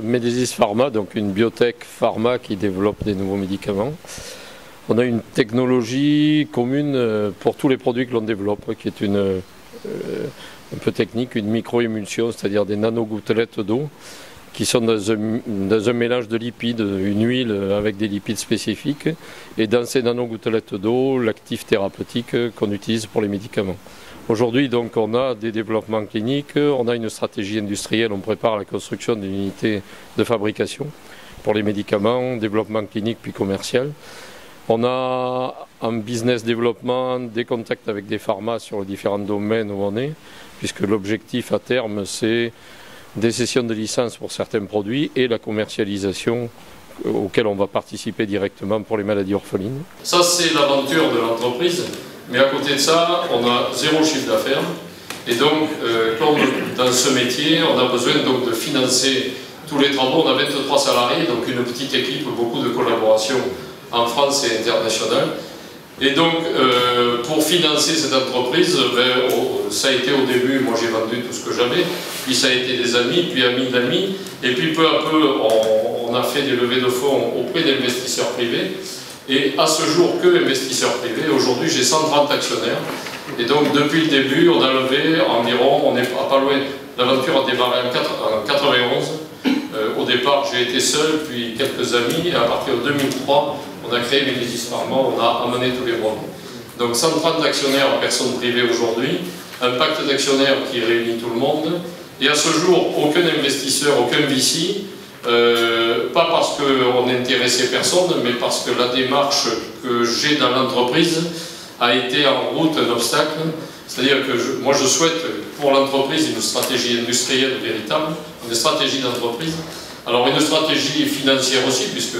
Medésis Pharma, donc une biotech pharma qui développe des nouveaux médicaments. On a une technologie commune pour tous les produits que l'on développe, qui est un peu technique, une micro-émulsion, c'est-à-dire des nanogouttelettes d'eau qui sont dans un mélange de lipides, une huile avec des lipides spécifiques, et dans ces nanogouttelettes d'eau, l'actif thérapeutique qu'on utilise pour les médicaments. Aujourd'hui, donc, on a des développements cliniques, on a une stratégie industrielle, on prépare la construction d'une unité de fabrication pour les médicaments, développement clinique puis commercial. On a un business développement, des contacts avec des pharmas sur les différents domaines où on est, puisque l'objectif à terme, c'est des cessions de licences pour certains produits et la commercialisation auquel on va participer directement pour les maladies orphelines. Ça, c'est l'aventure de l'entreprise. Mais à côté de ça, on a 0 chiffre d'affaires. Et donc, comme dans ce métier, on a besoin donc de financer tous les travaux. On a 23 salariés, donc une petite équipe, beaucoup de collaboration en France et internationale. Et donc, pour financer cette entreprise, ça a été au début, moi j'ai vendu tout ce que j'avais, puis ça a été des amis, puis amis d'amis, et puis peu à peu, on a fait des levées de fonds auprès d'investisseurs privés. Et à ce jour, que investisseurs privés. Aujourd'hui, j'ai 130 actionnaires. Et donc, depuis le début, on a levé environ, on n'est pas loin, l'aventure a démarré en 91. Au départ, j'ai été seul, puis quelques amis. Et à partir de 2003, on a créé Medésis Pharma, on a amené tous les bras. Donc, 130 actionnaires, personnes privées aujourd'hui, un pacte d'actionnaires qui réunit tout le monde. Et à ce jour, aucun investisseur, aucun VC, pas parce qu'on n'intéressait personne, mais parce que la démarche que j'ai dans l'entreprise a été en route un obstacle. C'est-à-dire que moi je souhaite pour l'entreprise une stratégie industrielle véritable, une stratégie d'entreprise. Alors une stratégie financière aussi, puisque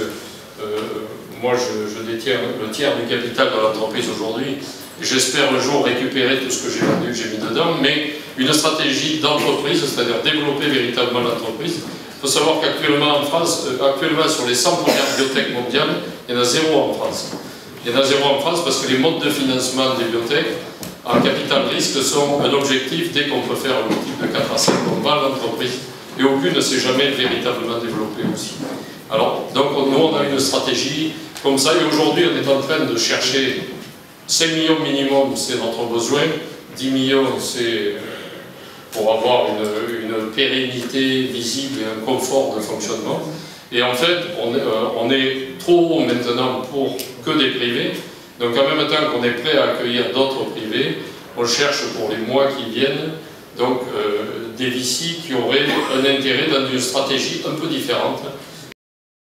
moi je détiens le tiers du capital de l'entreprise aujourd'hui. J'espère un jour récupérer tout ce que j'ai vendu, que j'ai mis dedans, mais une stratégie d'entreprise, c'est-à-dire développer véritablement l'entreprise. Il faut savoir qu'actuellement en France, sur les 100 premières biotech mondiales, il y en a 0 en France. Il y en a 0 en France parce que les modes de financement des biotech en capital risque sont un objectif dès qu'on peut faire un multiple de 4 à 5, on vend l'entreprise et aucune ne s'est jamais véritablement développée aussi. Alors, donc nous on a une stratégie comme ça et aujourd'hui on est en train de chercher 5 millions minimum, c'est notre besoin, 10 millions c'est pour avoir une pérennité visible et un confort de fonctionnement. Et en fait, on est trop haut maintenant pour que des privés. Donc en même temps qu'on est prêt à accueillir d'autres privés, on cherche pour les mois qui viennent donc, des VC qui auraient un intérêt dans une stratégie un peu différente.